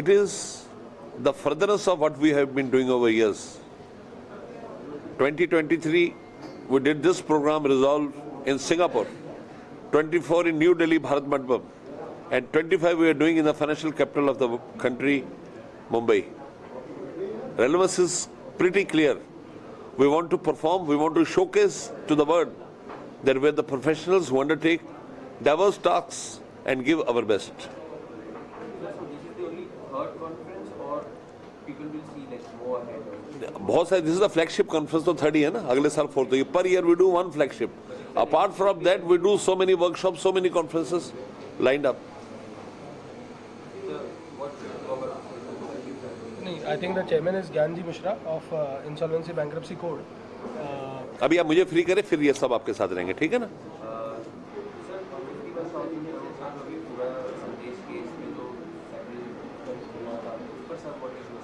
It is the furtherance of what we have been doing over years. 2023, we did this program Resolve in Singapore, 24 in New Delhi, Bharat Mandapam, and 25 we are doing in the financial capital of the country, Mumbai. Relevance is pretty clear. We want to perform, we want to showcase to the world that we are the professionals who undertake diverse tasks and give our best. So this is the only third conference, or people will see like more ahead? बहुत सारे, this is the flagship conference, तो third ही है ना, अगले साल fourth होगी. Per year we do one flagship. Apart from that, we do so many workshops, so many conferences lined up. I think the chairman is Gyanji Mishra of Insolvency Bankruptcy Code. अभी आप मुझे free करें, फिर ये सब आपके साथ रहेंगे, ठीक है ना?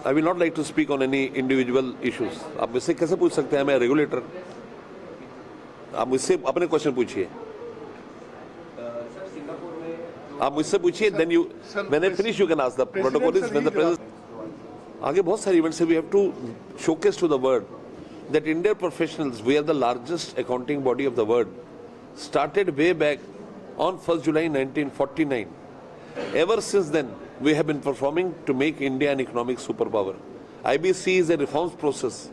I will not like to speak on any individual issues. आप मुझसे कैसे पूछ सकते हैं? मैं रेगुलेटर. आप मुझसे अपने क्वेश्चन पूछिए. आप मुझसे पूछिए, then you, when I finish, you can ask. The protocol is when the president. आगे बहुत सारे इवेंट्स है. We have to showcase to the world that Indian professionals, we are the largest accounting body of the world. Started way back on 1st July 1949. Ever since then, we have been performing to make India an economic superpower. IBC is a reforms process.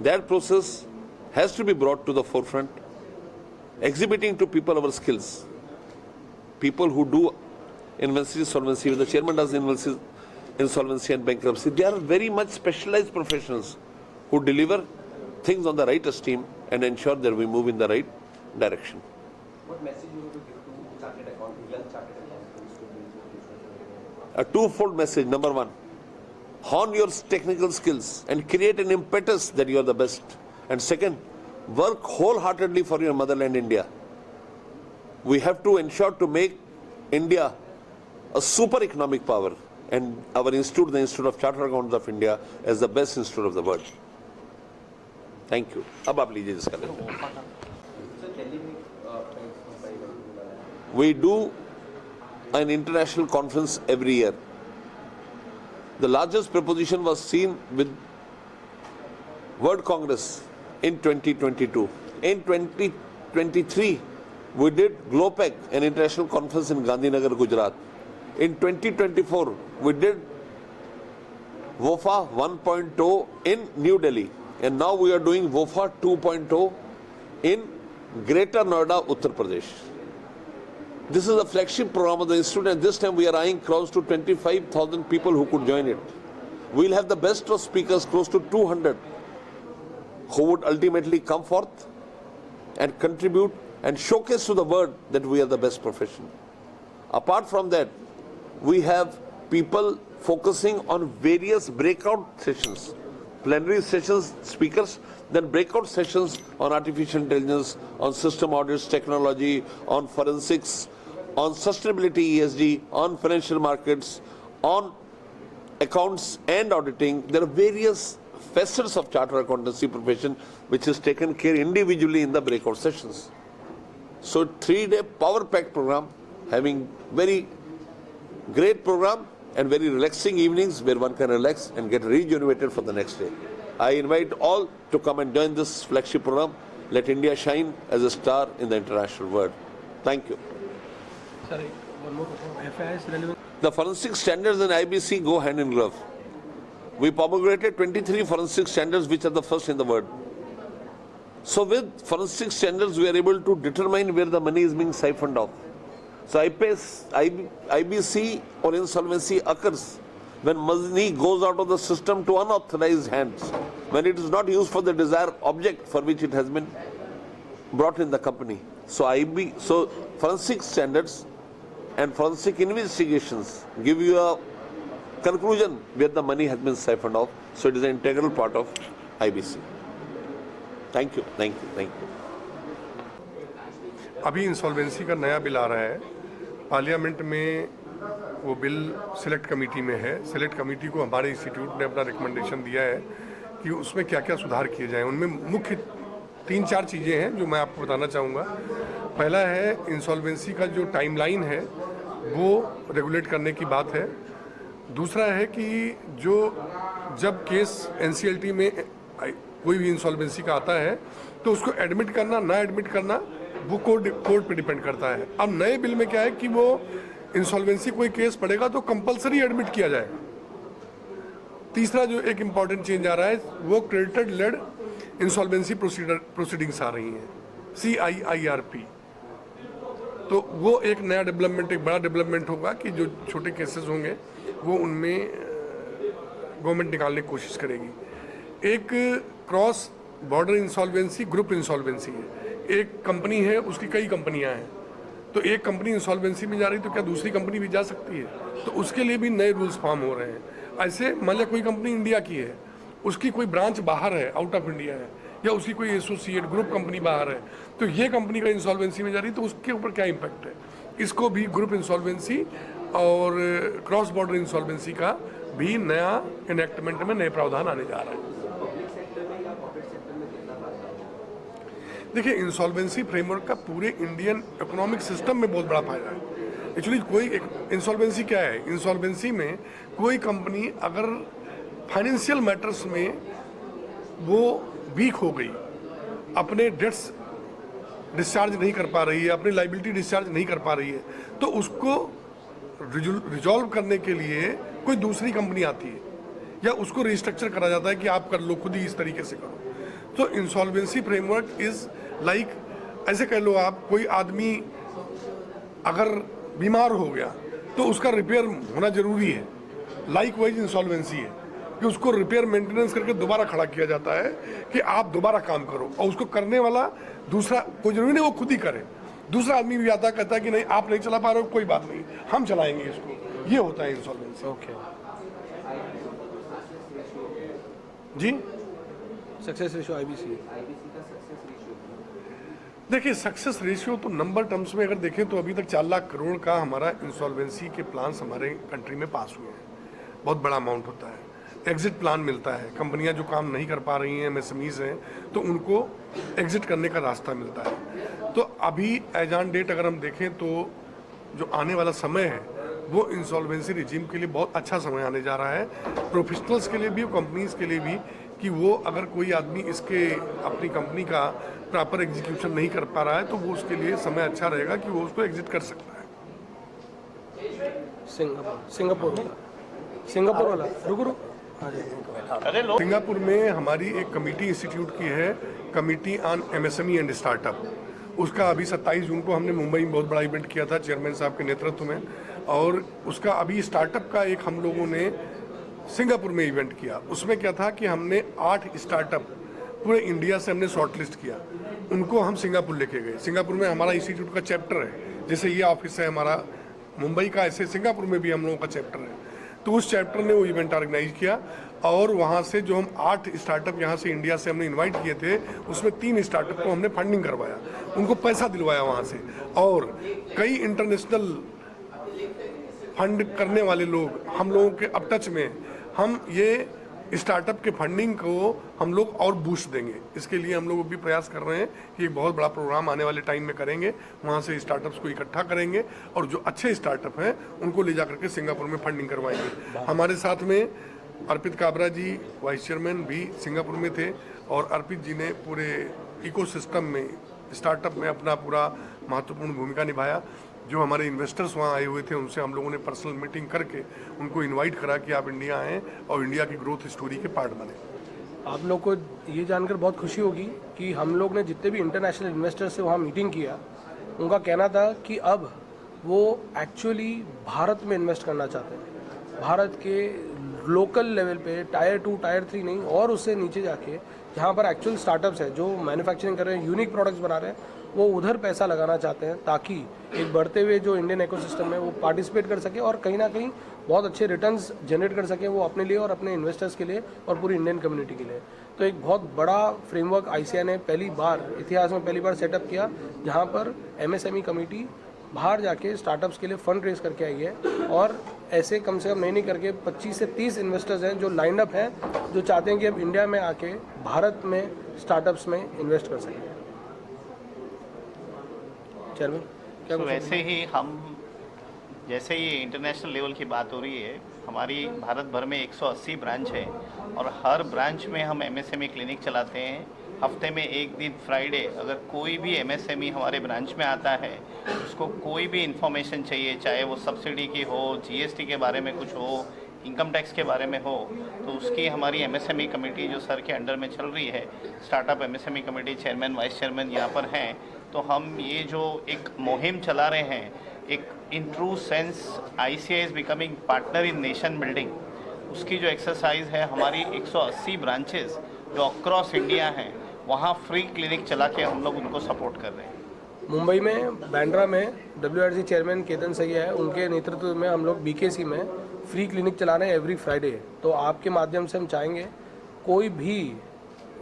That process has to be brought to the forefront, exhibiting to people our skills. People who do insolvency, solvency, the chairman does insolvency and bankruptcy, they are very much specialized professionals who deliver things on the right esteem and ensure that we move in the right direction. What message you want to give to chartered accountants, young chartered accountants? A twofold message. Number one, hone your technical skills and create an impetus that you are the best. And second, work wholeheartedly for your motherland India. We have to ensure to make India a super economic power, and our institute, the Institute of Chartered Accountants of India, as the best institute of the world. Thank you. अब आप लीजिए जिसका लेते हैं. We do an international conference every year. The largest proposition was seen with World Congress in 2022. In 2023, we did GLOPEC, an international conference in Gandhinagar, Gujarat. In 2024, we did WOFA 1.0 in New Delhi. And now we are doing WOFA 2.0 in Greater Noida, Uttar Pradesh. This is a flagship program of the institute, and this time we are eyeing close to 25,000 people who could join it. We will have the best of speakers, close to 200, who would ultimately come forth and contribute and showcase to the world that we are the best profession. Apart from that, we have people focusing on various breakout sessions, plenary sessions, speakers, then breakout sessions on artificial intelligence, on system audits, technology, on forensics, on sustainability, ESG, on financial markets, on accounts and auditing. There are various facets of chartered accountancy profession which is taken care individually in the breakout sessions. So 3-day power-packed program, having very great program and very relaxing evenings where one can relax and get rejuvenated for the next day. I invite all to come and join this flagship program. Let India shine as a star in the international world. Thank you. Sorry, one more question. FIS relevant. The forensic standards and IBC go hand in glove. We promulgated 23 forensic standards which are the first in the world. So with forensic standards, we are able to determine where the money is being siphoned off. So IBC or insolvency occurs when money goes out of the system to unauthorized hands, when it is not used for the desired object for which it has been brought in the company. So forensic standards and forensic investigations give you a conclusion where the money has been siphoned off. So it is an integral part of IBC. Thank you. Thank you. Thank you. अभी insolvency का नया bill आ रहा है parliament में. वो bill select committee में है. Select committee को हमारे इंस्टीट्यूट ने अपना रिकमेंडेशन दिया है कि उसमें क्या क्या सुधार किए जाएं. उनमें मुख्य 3-4 चीज़ें हैं जो मैं आपको बताना चाहूँगा. पहला है इंसॉल्वेंसी का जो टाइमलाइन है वो रेगुलेट करने की बात है. दूसरा है कि जो जब केस एनसीएलटी में कोई भी इंसॉल्वेंसी का आता है तो उसको एडमिट करना ना एडमिट करना वो कोर्ट पे डिपेंड करता है। अब नए बिल में क्या है कि वो इंसॉल्वेंसी कोई केस पड़ेगा तो कंपलसरी एडमिट किया जाएगा। तीसरा जो एक इम्पॉर्टेंट चेंज आ रहा है वो क्रेडिटर लेड इंसॉल्वेंसी प्रोसीडिंग्स आ रही हैं, CIIRP। तो वो एक नया डेवलपमेंट, एक बड़ा डेवलपमेंट होगा कि जो छोटे केसेस होंगे वो उनमें गवर्नमेंट निकालने की कोशिश करेगी। एक cross border insolvency group insolvency है। एक कंपनी है, उसकी कई कंपनियां हैं, तो एक कंपनी इंसॉल्वेंसी में जा रही तो क्या दूसरी कंपनी भी जा सकती है? तो उसके लिए भी नए रूल्स फॉर्म हो रहे हैं। ऐसे मान लिया कोई कंपनी इंडिया की है, उसकी कोई ब्रांच बाहर है, आउट ऑफ इंडिया है, या उसकी कोई एसोसिएट ग्रुप कंपनी बाहर है, तो ये कंपनी का इंसॉल्वेंसी में जा रही तो उसके ऊपर क्या इम्पैक्ट है? इसको भी ग्रुप इंसॉल्वेंसी और क्रॉस बॉर्डर इंसॉल्वेंसी का भी नया इनेक्टमेंट में नए प्रावधान आने जा रहा है। देखिए, इंसॉल्वेंसी फ्रेमवर्क का पूरे इंडियन इकोनॉमिक सिस्टम में बहुत बड़ा फायदा है। एक्चुअली कोई इंसॉल्वेंसी क्या है? इंसॉल्वेंसी में कोई कंपनी अगर फाइनेंशियल मैटर्स में वो वीक हो गई, अपने डेट्स डिस्चार्ज नहीं कर पा रही है, अपनी लाइबिलिटी डिस्चार्ज नहीं कर पा रही है, तो उसको रिजॉल्व करने के लिए कोई दूसरी कंपनी आती है या उसको रिस्ट्रक्चर करा जाता है कि आप कर लो, खुद ही इस तरीके से करो। तो इंसॉल्वेंसी फ्रेमवर्क इज लाइक, ऐसे कह लो आप, कोई आदमी अगर बीमार हो गया तो उसका रिपेयर होना जरूरी है। लाइक वाइज इंसॉल्वेंसी है कि उसको रिपेयर मेंटेनेंस करके दोबारा खड़ा किया जाता है कि आप दोबारा काम करो, और उसको करने वाला दूसरा, कोई जरूरी नहीं वो खुद ही करे, दूसरा आदमी भी आता कहता है कि नहीं आप नहीं चला पा रहे हो, कोई बात नहीं, हम चलाएंगे इसको। ये होता है इंसॉल्वेंसी। ओके, जी सक्सेस रेशियो IBC देखिए, सक्सेस रेशियो तो नंबर टर्म्स में अगर देखें तो अभी तक 4 लाख करोड़ का हमारा इंसॉल्वेंसी के प्लान्स हमारे कंट्री में पास हुए हैं। बहुत बड़ा अमाउंट होता है। एग्जिट प्लान मिलता है, कंपनियां जो काम नहीं कर पा रही हैं, MSMEs हैं, तो उनको एग्जिट करने का रास्ता मिलता है। तो अभी एज ऑन डेट अगर हम देखें तो जो आने वाला समय है वो इंसॉल्वेंसी रिजीम के लिए बहुत अच्छा समय आने जा रहा है, प्रोफेशनल्स के लिए भी, कंपनीज के लिए भी, कि वो अगर कोई आदमी इसके अपनी कंपनी का प्रॉपर एग्जीक्यूशन नहीं कर पा रहा है तो वो उसके लिए समय अच्छा रहेगा कि वो उसको एग्जिट कर सकता है। सिंगापुर वाला रुको सिंगापुर में हमारी एक कमेटी इंस्टीट्यूट की है, committee on MSME and startup. उसका अभी 27 जून को हमने मुंबई में बहुत बड़ा इवेंट किया था चेयरमैन साहब के नेतृत्व में, और उसका अभी स्टार्टअप का एक हम लोगों ने सिंगापुर में इवेंट किया। उसमें क्या था कि हमने 8 स्टार्टअप पूरे इंडिया से हमने शॉर्टलिस्ट किया, उनको हम सिंगापुर लेके गए। सिंगापुर में हमारा इंस्टीट्यूट का चैप्टर है, जैसे ये ऑफिस है हमारा मुंबई का, ऐसे सिंगापुर में भी हम लोगों का चैप्टर है। तो उस चैप्टर ने वो इवेंट ऑर्गेनाइज किया, और वहाँ से जो हम 8 स्टार्टअप यहाँ से इंडिया से हमने इनवाइट किए थे, उसमें 3 स्टार्टअप को हमने फंडिंग करवाया, उनको पैसा दिलवाया वहाँ से। और कई इंटरनेशनल फंड करने वाले लोग हम लोगों के अब टच में, हम ये स्टार्टअप के फंडिंग को हम लोग और बूस्ट देंगे। इसके लिए हम लोग भी प्रयास कर रहे हैं कि एक बहुत बड़ा प्रोग्राम आने वाले टाइम में करेंगे, वहाँ से स्टार्टअप्स को इकट्ठा करेंगे और जो अच्छे स्टार्टअप हैं उनको ले जा करके सिंगापुर में फंडिंग करवाएंगे। हमारे साथ में अर्पित काबरा जी वाइस चेयरमैन भी सिंगापुर में थे, और अर्पित जी ने पूरे इकोसिस्टम में, स्टार्टअप में अपना पूरा महत्वपूर्ण भूमिका निभाया। जो हमारे इन्वेस्टर्स वहाँ आए हुए थे उनसे हम लोगों ने पर्सनल मीटिंग करके उनको इनवाइट करा कि आप इंडिया आएँ और इंडिया की ग्रोथ स्टोरी के पार्ट बने। आप लोग को ये जानकर बहुत खुशी होगी कि हम लोग ने जितने भी इंटरनेशनल इन्वेस्टर से वहाँ मीटिंग किया, उनका कहना था कि अब वो एक्चुअली भारत में इन्वेस्ट करना चाहते हैं। भारत के लोकल लेवल पे, टायर 2 टायर 3 नहीं, और उससे नीचे जाके जहाँ पर एक्चुअल स्टार्टअप्स है जो मैन्युफैक्चरिंग कर रहे हैं, यूनिक प्रोडक्ट्स बना रहे हैं, वो उधर पैसा लगाना चाहते हैं, ताकि एक बढ़ते हुए जो इंडियन इकोसिस्टम में वो पार्टिसिपेट कर सके और कहीं ना कहीं बहुत अच्छे रिटर्न्स जनरेट कर सके, वो अपने लिए और अपने इन्वेस्टर्स के लिए और पूरी इंडियन कम्युनिटी के लिए। तो एक बहुत बड़ा फ्रेमवर्क ICI ने पहली बार, इतिहास में पहली बार सेटअप किया, जहाँ पर MSME कमेटी बाहर जाके स्टार्टअप्स के लिए फंड रेज करके आई है, और ऐसे कम से कम नहीं करके 25 से 30 इन्वेस्टर्स हैं जो लाइन अप हैं, जो चाहते हैं कि अब इंडिया में आके भारत में स्टार्टअप्स में इन्वेस्ट कर सकें। चेयरमैन, क्या वैसे ही हम, जैसे ही इंटरनेशनल लेवल की बात हो रही है, हमारी भारत भर में 180 ब्रांच है और हर ब्रांच में हम MSME क्लिनिक चलाते हैं। हफ्ते में एक दिन फ्राइडे अगर कोई भी MSME हमारे ब्रांच में आता है, उसको कोई भी इंफॉर्मेशन चाहिए, चाहे वो सब्सिडी की हो, GST के बारे में कुछ हो, इनकम टैक्स के बारे में हो, तो उसकी हमारी MSME कमेटी जो सर के अंडर में चल रही है, startup MSME committee chairman vice chairman यहाँ पर हैं, तो हम ये जो एक मुहिम चला रहे हैं, एक in true sense ICAI is becoming partner in nation building, उसकी जो एक्सरसाइज है, हमारी 180 ब्रांचेस जो अक्रॉस इंडिया हैं, वहाँ फ्री क्लिनिक चला के हम लोग उनको सपोर्ट कर रहे हैं। मुंबई में बांद्रा में WRC चेयरमैन केतन सैया है, उनके नेतृत्व में हम लोग BKC में फ्री क्लिनिक चला रहे हैं एवरी फ्राइडे। तो आपके माध्यम से हम चाहेंगे कोई भी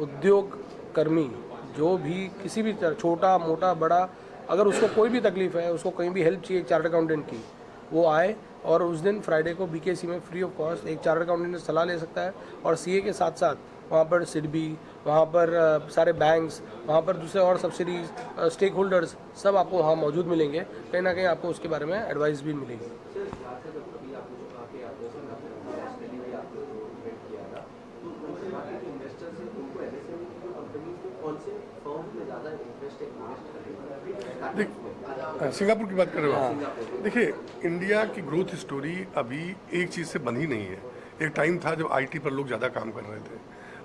उद्योग कर्मी जो भी किसी भी तरह छोटा मोटा बड़ा, अगर उसको कोई भी तकलीफ है, उसको कहीं भी हेल्प चाहिए चार्टर्ड अकाउंटेंट की, वो आए और उस दिन फ्राइडे को BKC में फ्री ऑफ कॉस्ट एक चार्टर्ड अकाउंटेंट से सलाह ले सकता है। और CA के साथ साथ वहाँ पर सिडबी, वहाँ पर सारे बैंक्स, वहाँ पर दूसरे और सब्सिडीज, स्टेक होल्डर्स सब आपको वहाँ मौजूद मिलेंगे। कहीं ना कहीं आपको उसके बारे में एडवाइस भी मिलेगी। सिंगापुर की बात कर रहे हो आप? देखिए, इंडिया की ग्रोथ स्टोरी अभी एक चीज़ से बंधी नहीं है। एक टाइम था जब IT पर लोग ज़्यादा काम कर रहे थे।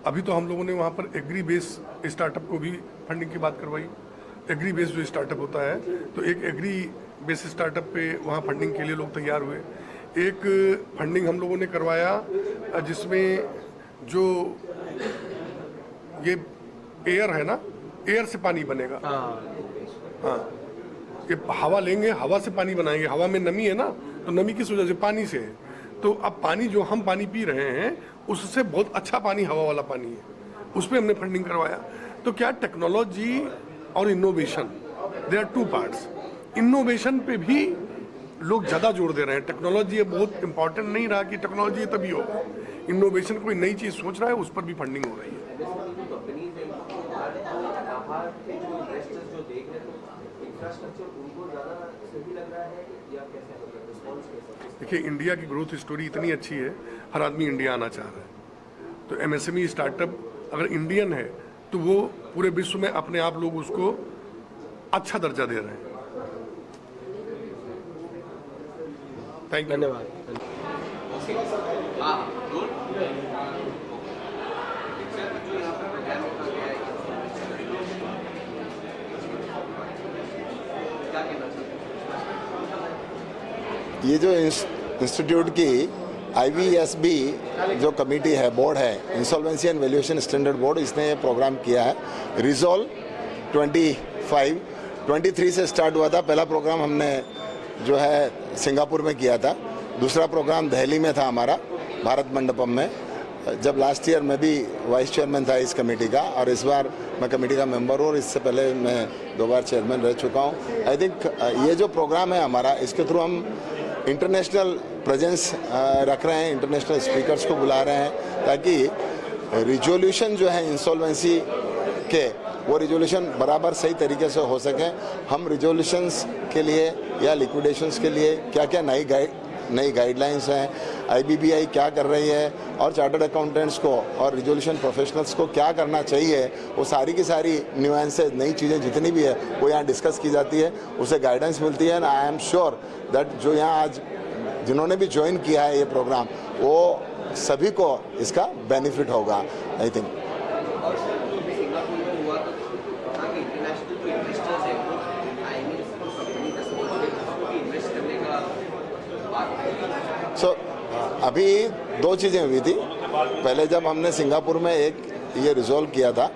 अभी तो हम लोगों ने वहाँ पर एग्री बेस स्टार्टअप को भी फंडिंग की बात करवाई। एग्री बेस जो स्टार्टअप होता है, तो एक एग्री बेस स्टार्टअप पे वहाँ फंडिंग के लिए लोग तैयार हुए। एक फंडिंग हम लोगों ने करवाया जिसमें जो ये एयर है ना, एयर से पानी बनेगा। हाँ, ये हवा लेंगे, हवा से पानी बनाएंगे। हवा में नमी है ना, तो नमी किस वजह से? पानी से है। तो अब पानी जो हम पानी पी रहे हैं, उससे बहुत अच्छा पानी हवा वाला पानी है, उस पर हमने फंडिंग करवाया। तो क्या टेक्नोलॉजी और innovation, there are two parts. Innovation पे भी लोग ज़्यादा जोर दे रहे हैं। टेक्नोलॉजी बहुत इंपॉर्टेंट नहीं रहा कि टेक्नोलॉजी तभी होगा। इनोवेशन कोई नई चीज़ सोच रहा है, उस पर भी फंडिंग हो रही है। देखिए, इंडिया की ग्रोथ स्टोरी इतनी अच्छी है, हर आदमी इंडिया आना चाह रहा है। तो MSME स्टार्टअप अगर इंडियन है तो वो पूरे विश्व में अपने आप लोग उसको अच्छा दर्जा दे रहे हैं। Thank you. धन्यवाद। ये जो इंस्टीट्यूट की IVSB जो कमेटी है, बोर्ड है, insolvency and valuation standard board, इसने ये प्रोग्राम किया है। रिजॉल्व 23 से स्टार्ट हुआ था। पहला प्रोग्राम हमने जो है सिंगापुर में किया था, दूसरा प्रोग्राम दिल्ली में था हमारा, भारत मंडपम में, जब लास्ट ईयर मैं भी वाइस चेयरमैन था इस कमेटी का, और इस बार मैं कमेटी का मेंबर हूँ और इससे पहले मैं 2 बार चेयरमैन रह चुका हूँ। आई थिंक ये जो प्रोग्राम है हमारा, इसके थ्रू हम इंटरनेशनल प्रेजेंस रख रहे हैं, इंटरनेशनल स्पीकर्स को बुला रहे हैं, ताकि रिजोल्यूशन जो है इंसॉल्वेंसी के, वो रिजोल्यूशन बराबर सही तरीके से हो सकें। हम रिजोल्यूशंस के लिए या लिक्विडेशंस के लिए क्या क्या नई गाइडलाइंस हैं, IBBI क्या कर रही है, और चार्टर्ड अकाउंटेंट्स को और रिजोल्यूशन प्रोफेशनल्स को क्या करना चाहिए, वो सारी की सारी न्यूएंसेस, नई चीज़ें जितनी भी है वो यहाँ डिस्कस की जाती है, उसे गाइडेंस मिलती है। And I am sure that जो यहाँ आज जिन्होंने भी ज्वाइन किया है ये प्रोग्राम, वो सभी को इसका बेनिफिट होगा, आई थिंक। अभी 2 चीज़ें हुई थी। पहले जब हमने सिंगापुर में एक ये रिजॉल्व किया था,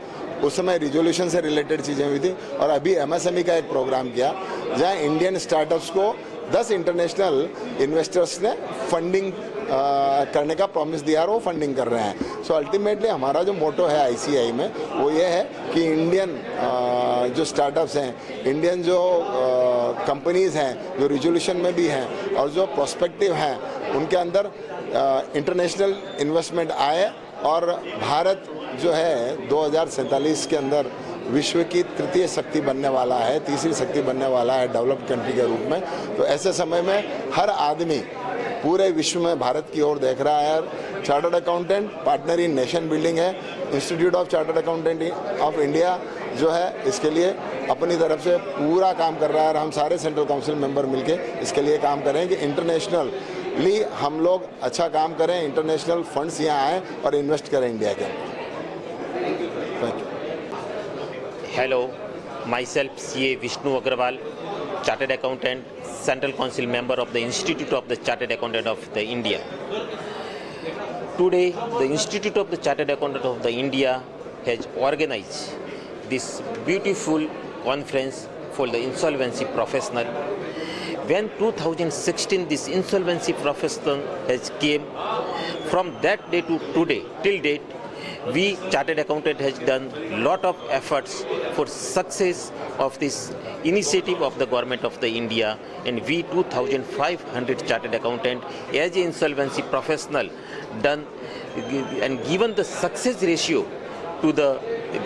उस समय रिजोल्यूशन से रिलेटेड चीज़ें हुई थी, और अभी MSME का एक प्रोग्राम किया जहाँ इंडियन स्टार्टअप्स को 10 इंटरनेशनल इन्वेस्टर्स ने फंडिंग करने का प्रॉमिस दिया और वो फंडिंग कर रहे हैं। सो अल्टीमेटली हमारा जो मोटो है ICAI में वो ये है कि इंडियन जो स्टार्टअप्स हैं, इंडियन जो कंपनीज़ हैं, जो रिजोल्यूशन में भी हैं और जो प्रोस्पेक्टिव हैं, उनके अंदर इंटरनेशनल इन्वेस्टमेंट आए, और भारत जो है 2047 के अंदर विश्व की तृतीय शक्ति बनने वाला है, तीसरी शक्ति बनने वाला है डेवलप्ड कंट्री के रूप में। तो ऐसे समय में हर आदमी पूरे विश्व में भारत की ओर देख रहा है। और chartered accountant partner in nation building है। Institute of chartered accountant of India जो है इसके लिए अपनी तरफ से पूरा काम कर रहा है और हम सारे सेंट्रल काउंसिल मेंबर मिलके इसके लिए काम करें कि इंटरनेशनली हम लोग अच्छा काम करें, इंटरनेशनल फंड्स यहाँ आएँ और इन्वेस्ट करें इंडिया के अंदर। Thank you. Hello, myself CA Vishnu Agrawal, Chartered Accountant, Central Council member of the Institute of the Chartered Accountant of the India. Today, the Institute of the Chartered Accountant of the India has organized this beautiful conference for the insolvency professional. When 2016 this insolvency professional has came, from that day to today, till date, we Chartered Accountant has done lot of efforts for success of this initiative of the government of the India, and we 2,500 Chartered Accountant as an insolvency professional done and given the success ratio to the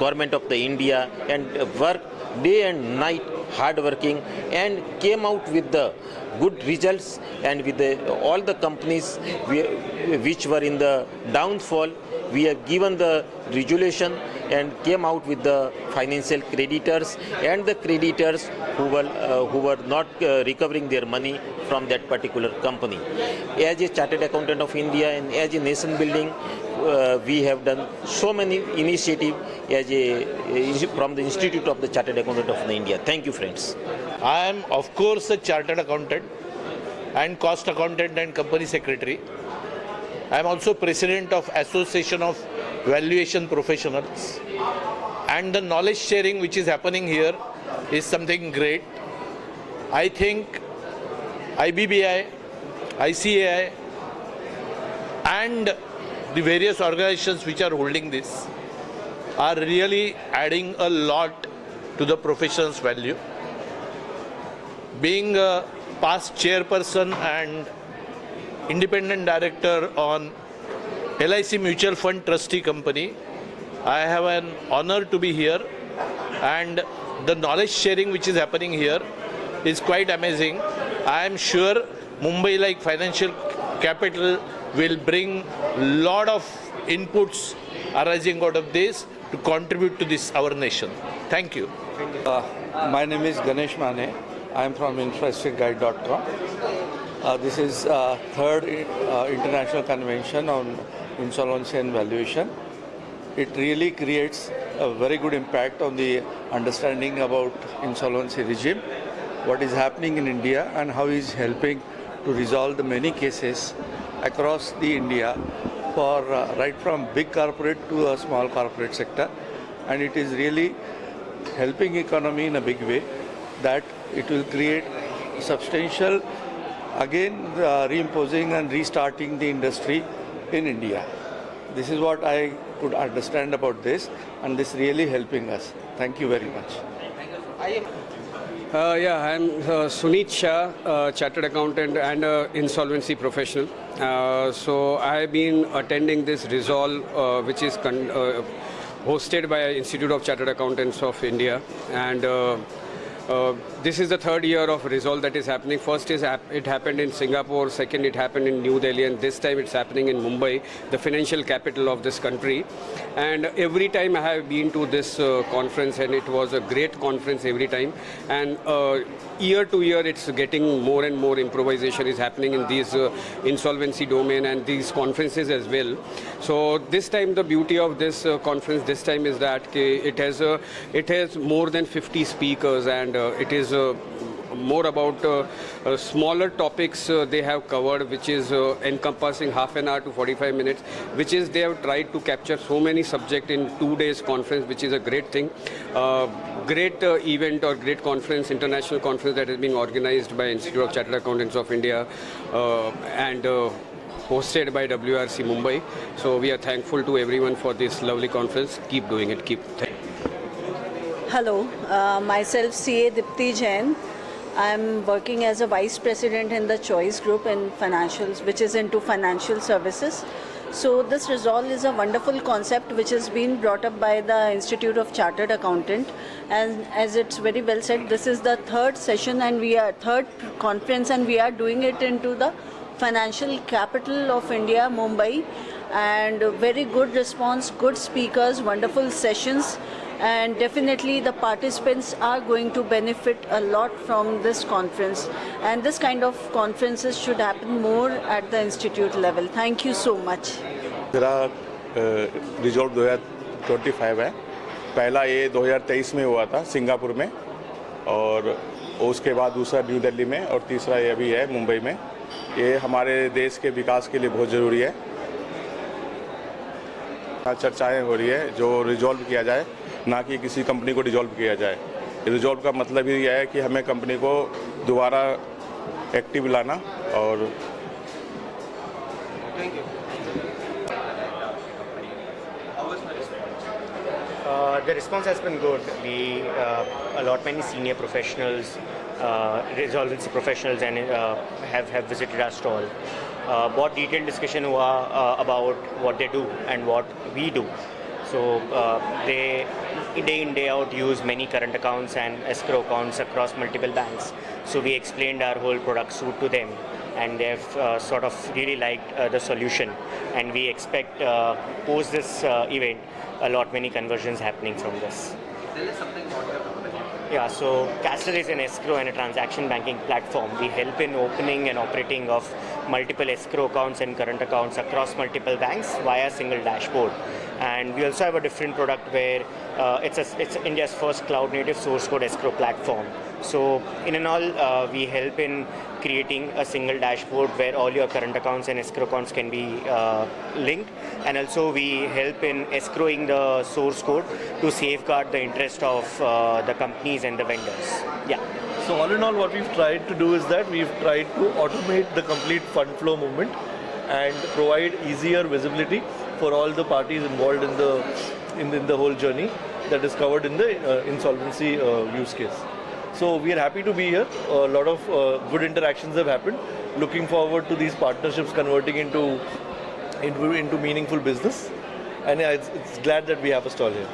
government of the India and work day and night hard working and came out with the good results, and with all the companies which were in the downfall, we have given the resolution and came out with the financial creditors and the creditors who were not recovering their money from that particular company. As a Chartered Accountant of India and as a nation building, we have done so many initiatives from the Institute of the Chartered Accountant of India. Thank you, friends. I am of course a chartered accountant and cost accountant and company secretary. I am also president of Association of Valuation Professionals, and the knowledge sharing which is happening here is something great. I think IBBI, ICAI and the various organizations which are holding this are really adding a lot to the profession's value. Being a past chairperson and independent director on LIC Mutual Fund Trustee Company, I have an honor to be here, and the knowledge sharing which is happening here is quite amazing. I am sure Mumbai like financial capital will bring lot of inputs arising out of this to contribute to this our nation. Thank you. My name is Ganesh Mane. I am from InfraStreetGuide.com. This is third international convention on insolvency and valuation. It really creates a very good impact on the understanding about insolvency regime, what is happening in India and how it is helping to resolve the many cases across the India for right from big corporate to a small corporate sector, and it is really helping economy in a big way, that it will create substantial again reimposing and restarting the industry in India. This is what I could understand about this, and this really helping us. Thank you very much. I'm Sunit Shah, Chartered Accountant and insolvency professional. So I have been attending this Resolve, which is hosted by Institute of Chartered Accountants of India, and this is the third year of Resolve that is happening. First is it happened in Singapore, second it happened in New Delhi, and this time it's happening in Mumbai, the financial capital of this country. And every time I have been to this conference, and it was a great conference every time. And year to year it's getting more and more improvisation is happening in these insolvency domain and these conferences as well. So this time the beauty of this conference this time is that it has more than 50 speakers, and it is more about smaller topics they have covered, which is encompassing half an hour to 45 minutes, which is they have tried to capture so many subjects in 2 days conference, which is a great thing. Great event or great conference, international conference that is being organized by Institute of Chartered Accountants of India and hosted by WRC Mumbai. So we are thankful to everyone for this lovely conference. Keep doing it. Hello, myself CA Dipti Jain. I'm working as a Vice President in the Choice Group in Financials, which is into financial services. So this Resolve is a wonderful concept which has been brought up by the Institute of Chartered Accountant, and as it's very well said, this is the third session and third conference, and we are doing it into the financial capital of India, Mumbai, and very good response, good speakers, wonderful sessions, and definitely the participants are going to benefit a lot from this conference. And this kind of conferences should happen more at the institute level. Thank you so much. मेरा resolve 2025 है। पहला ये 2023 में हुआ था Singapore में, और उसके बाद दूसरा न्यू दिल्ली में, और तीसरा ये अभी है मुंबई में। ये हमारे देश के विकास के लिए बहुत ज़रूरी है। चर्चाएं हो रही है जो रिजॉल्व किया जाए, ना कि किसी कंपनी को डिजॉल्व किया जाए। रिजॉल्व का मतलब ही है कि हमें कंपनी को दोबारा एक्टिव लाना। और The response has been good. We a lot many senior professionals, resolvency professionals, and have visited our stall. बहुत detailed discussion हुआ about what they do and what we do. So they day in day out use many current accounts and escrow accounts across multiple banks. So we explained our whole product suite to them, and they've sort of really liked the solution. And we expect post this event a lot many conversions happening from this. Tell us something about your company. Yeah, so Castor is an escrow and a transaction banking platform. We help in opening and operating of multiple escrow accounts and current accounts across multiple banks via single dashboard. And we also have a different product where it's India's first cloud-native source code escrow platform. So in and all, we help in creating a single dashboard where all your current accounts and escrow accounts can be linked. And also we help in escrowing the source code to safeguard the interest of the companies and the vendors. Yeah. So all in all, what we've tried to do is that we've tried to automate the complete fund flow movement and provide easier visibility for all the parties involved in the whole journey that is covered in the insolvency use case. So we are happy to be here. A lot of good interactions have happened. Looking forward to these partnerships converting into meaningful business. And yeah, it's glad that we have a stall here.